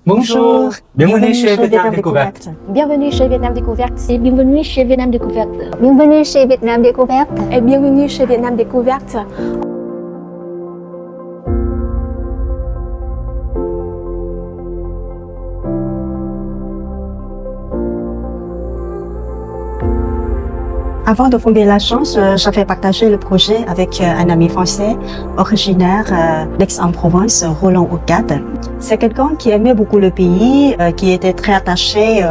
Bonjour, bienvenue chez Vietnam Découverte. Bienvenue chez Vietnam Découverte. Et bienvenue chez Vietnam Découverte. Bienvenue chez Vietnam Découverte. Et bienvenue chez Vietnam Découverte. Avant de fonder l'agence, j'avais partagé le projet avec un ami français originaire d'Aix-en-Provence, Roland Aucade. C'est quelqu'un qui aimait beaucoup le pays, qui était très attaché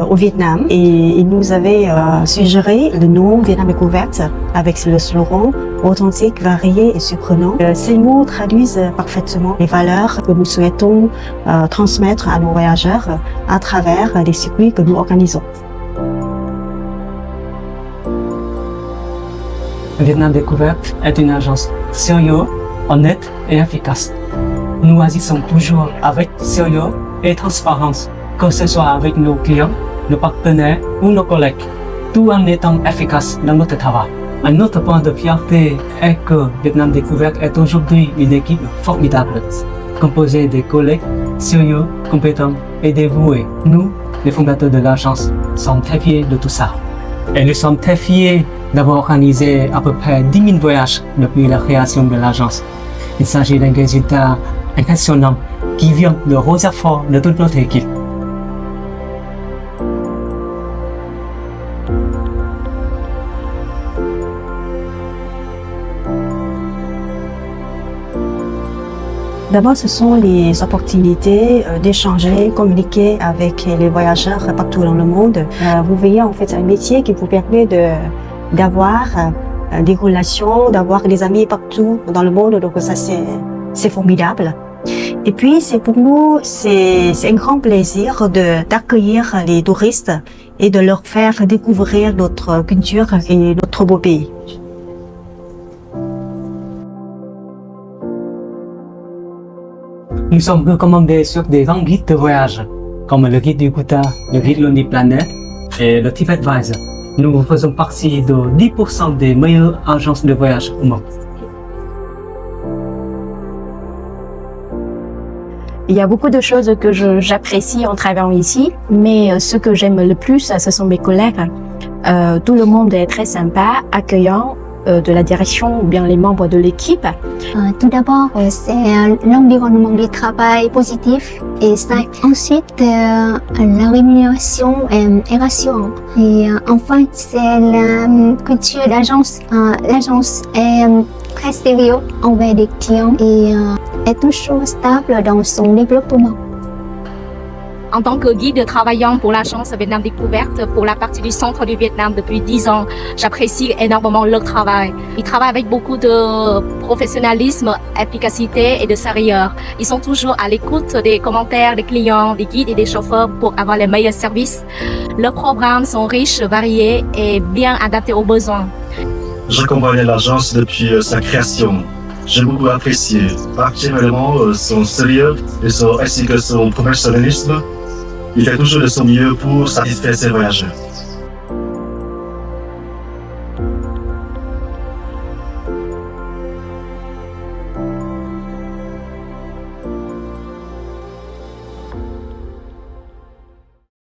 au Vietnam et il nous avait suggéré le nom Vietnam Découverte avec le slogan authentique, varié et surprenant. Ces mots traduisent parfaitement les valeurs que nous souhaitons transmettre à nos voyageurs à travers les circuits que nous organisons. Vietnam Découverte est une agence sérieuse, honnête et efficace. Nous agissons toujours avec sérieux et transparence, que ce soit avec nos clients, nos partenaires ou nos collègues, tout en étant efficace dans notre travail. Un autre point de fierté est que Vietnam Découverte est aujourd'hui une équipe formidable, composée de collègues sérieux, compétents et dévoués. Nous, les fondateurs de l'agence, sommes très fiers de tout ça. Et nous sommes très fiers d'avoir organisé à peu près 10 000 voyages depuis la création de l'agence. Il s'agit d'un résultat impressionnant qui vient de gros efforts de toute notre équipe. D'abord, ce sont les opportunités d'échanger, communiquer avec les voyageurs partout dans le monde. Vous voyez, en fait, c'est un métier qui vous permet d'avoir des relations, d'avoir des amis partout dans le monde. Donc ça, c'est formidable. Et puis, pour nous, c'est un grand plaisir d'accueillir les touristes et de leur faire découvrir notre culture et notre beau pays. Nous sommes recommandés sur des grands guides de voyage, comme le guide du Bhoutan, le guide Lonely Planet et le TripAdvisor. Nous faisons partie de 10% des meilleures agences de voyage au monde. Il y a beaucoup de choses que j'apprécie en travaillant ici, mais ce que j'aime le plus, ce sont mes collègues. Tout le monde est très sympa, accueillant, de la direction ou bien les membres de l'équipe. Tout d'abord, c'est l'environnement du travail positif et ensuite la rémunération est rassurante. Et enfin, c'est la culture d'agence. L'agence est très sérieuse envers les clients et est toujours stable dans son développement. En tant que guide travaillant pour l'agence Vietnam Découverte pour la partie du centre du Vietnam depuis 10 ans, j'apprécie énormément leur travail. Ils travaillent avec beaucoup de professionnalisme, efficacité et de sérieux. Ils sont toujours à l'écoute des commentaires des clients, des guides et des chauffeurs pour avoir les meilleurs services. Leurs programmes sont riches, variés et bien adaptés aux besoins. J'accompagne l'agence depuis sa création. J'ai beaucoup apprécié, particulièrement son sérieux ainsi que son professionnalisme. Il fait toujours de son mieux pour satisfaire ses voyageurs.